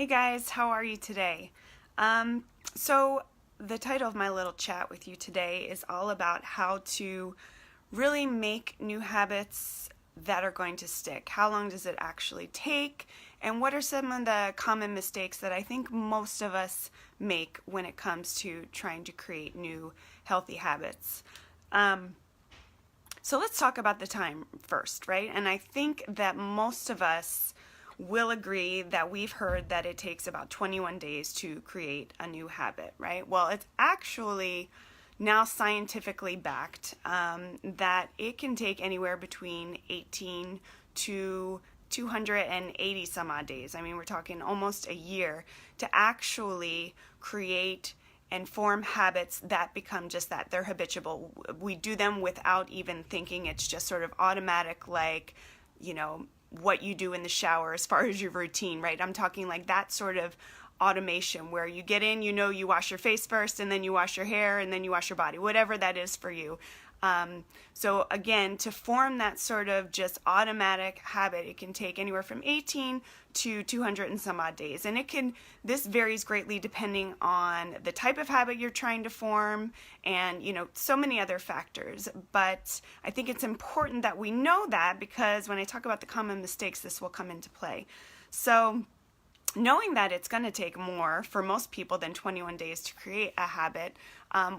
Hey guys, how are you today? So the title of my little chat with you today is all about how to really make new habits that are going to stick. How long does it actually take? And what are some of the common mistakes that I think most of us make when it comes to trying to create new healthy habits? So let's talk about the time first, right? And I think that most of us will agree that we've heard that it takes about 21 days to create a new habit, right? Well, it's actually now scientifically backed that it can take anywhere between 18 to 280 some odd days. I mean, we're talking almost a year to actually create and form habits that become just that. They're habitual. We do them without even thinking. It's just sort of automatic, like, what you do in the shower as far as your routine, right? I'm talking like that sort of automation where you get in, you wash your face first, and then you wash your hair, and then you wash your body, whatever that is for you. So again, to form that sort of just automatic habit, it can take anywhere from 18 to 200 and some odd days. And this varies greatly depending on the type of habit you're trying to form and, so many other factors. But I think it's important that we know that, because when I talk about the common mistakes, this will come into play. So knowing that it's going to take more for most people than 21 days to create a habit,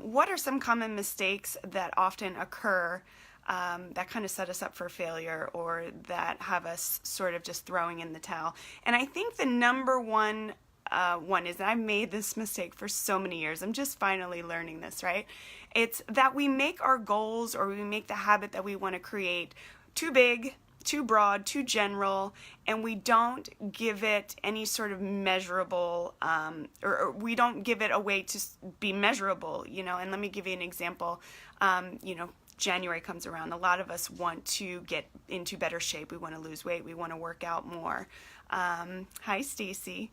what are some common mistakes that often occur that kind of set us up for failure, or that have us sort of just throwing in the towel? And I think the number one is that I've made this mistake for so many years. I'm just finally learning this, right? It's that we make our goals, or we make the habit that we want to create too big, too broad, too general, and we don't give it any sort of measurable, or we don't give it a way to be measurable, and let me give you an example. January comes around. A lot of us want to get into better shape. We want to lose weight. We want to work out more. Hi, Stacy.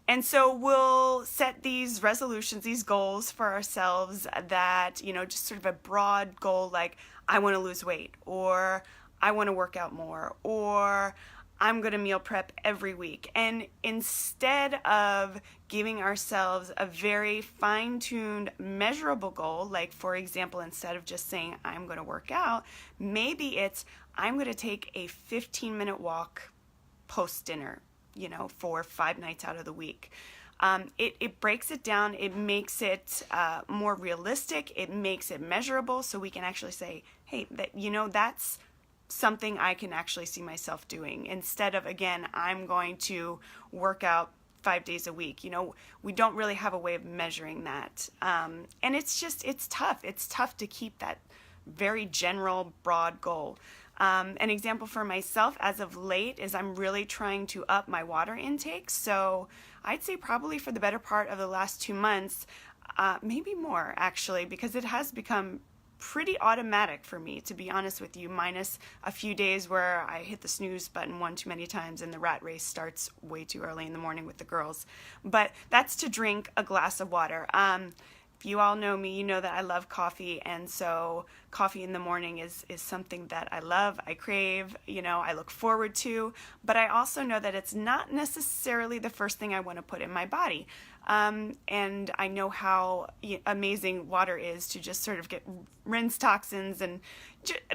And so we'll set these resolutions, these goals for ourselves that, just sort of a broad goal, like I want to lose weight, or I want to work out more, or I'm going to meal prep every week. And instead of giving ourselves a very fine-tuned, measurable goal, like for example, instead of just saying I'm going to work out, maybe it's I'm going to take a 15-minute walk post-dinner, for 5 nights out of the week. It breaks it down. It makes it more realistic. It makes it measurable, so we can actually say, hey, that's something I can actually see myself doing, instead of, again, I'm going to work out 5 days a week. We don't really have a way of measuring that. And it's tough. It's tough to keep that very general, broad goal. An example for myself as of late is I'm really trying to up my water intake. So I'd say probably for the better part of the last 2 months, maybe more actually, because it has become pretty automatic for me, to be honest with you, minus a few days where I hit the snooze button one too many times and the rat race starts way too early in the morning with the girls. But that's to drink a glass of water. If you all know me, you know that I love coffee, and so coffee in the morning is something that I love, I crave, I look forward to, but I also know that it's not necessarily the first thing I want to put in my body. And I know how amazing water is to just sort of get rinse toxins, and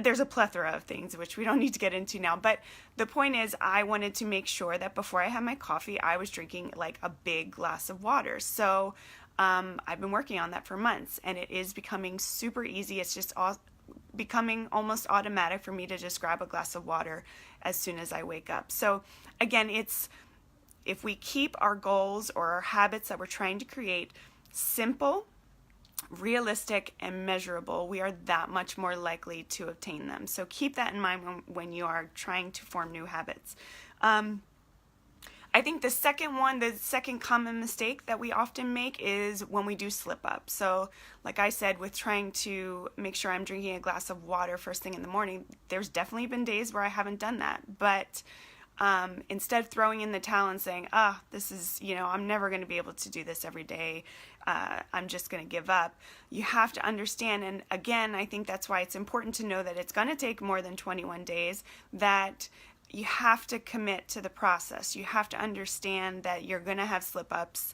there's a plethora of things which we don't need to get into now. But the point is, I wanted to make sure that before I had my coffee, I was drinking like a big glass of water. So I've been working on that for months, and it is becoming super easy. It's just becoming almost automatic for me to just grab a glass of water as soon as I wake up. So again, if we keep our goals or our habits that we're trying to create simple, realistic, and measurable, we are that much more likely to obtain them. So keep that in mind when you are trying to form new habits. I think the second common mistake that we often make is when we do slip up. So like I said, with trying to make sure I'm drinking a glass of water first thing in the morning, there's definitely been days where I haven't done that. But instead of throwing in the towel and saying, this is, I'm never going to be able to do this every day, I'm just going to give up, you have to understand, and again, I think that's why it's important to know that it's going to take more than 21 days, that you have to commit to the process. You have to understand that you're going to have slip-ups.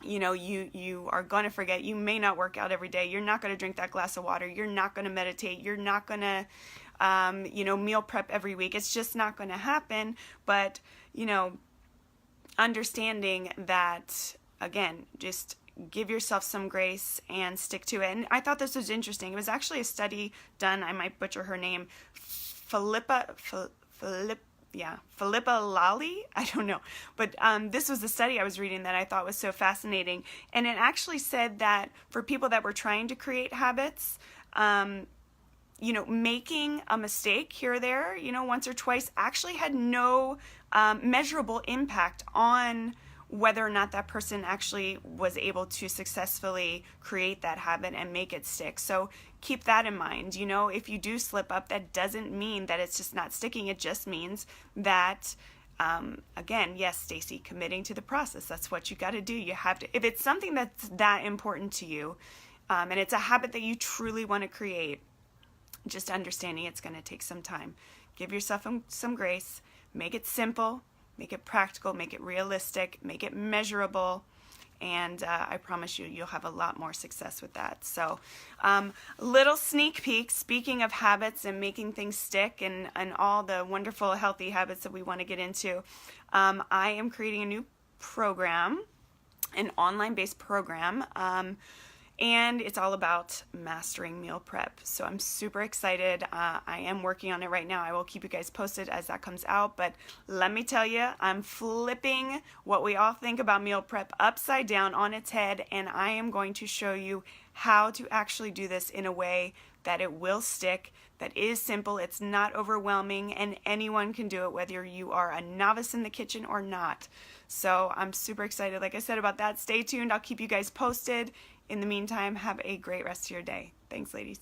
You are going to forget. You may not work out every day. You're not going to drink that glass of water. You're not going to meditate. You're not going to, meal prep every week. It's just not going to happen. But, understanding that, again, just give yourself some grace and stick to it. And I thought this was interesting. It was actually a study done, I might butcher her name, Philippa Lally, I don't know, but this was the study I was reading that I thought was so fascinating, and it actually said that for people that were trying to create habits, making a mistake here or there, once or twice, actually had no measurable impact on whether or not that person actually was able to successfully create that habit and make it stick. So keep that in mind. If you do slip up, that doesn't mean that it's just not sticking. It just means that, again, yes, Stacy, committing to the process. That's what you got to do. You have to, if it's something that's that important to you, and it's a habit that you truly want to create, just understanding it's going to take some time. Give yourself some grace. Make it simple. Make it practical, make it realistic, make it measurable, and I promise you'll have a lot more success with that. So, little sneak peek, speaking of habits and making things stick and all the wonderful healthy habits that we want to get into, I am creating a new program, an online-based program, and it's all about mastering meal prep. So I'm super excited. I am working on it right now. I will keep you guys posted as that comes out. But let me tell you, I'm flipping what we all think about meal prep upside down on its head. And I am going to show you how to actually do this in a way that it will stick, that is simple, it's not overwhelming, and anyone can do it, whether you are a novice in the kitchen or not. So I'm super excited, like I said, about that. Stay tuned. I'll keep you guys posted. In the meantime, have a great rest of your day. Thanks, ladies.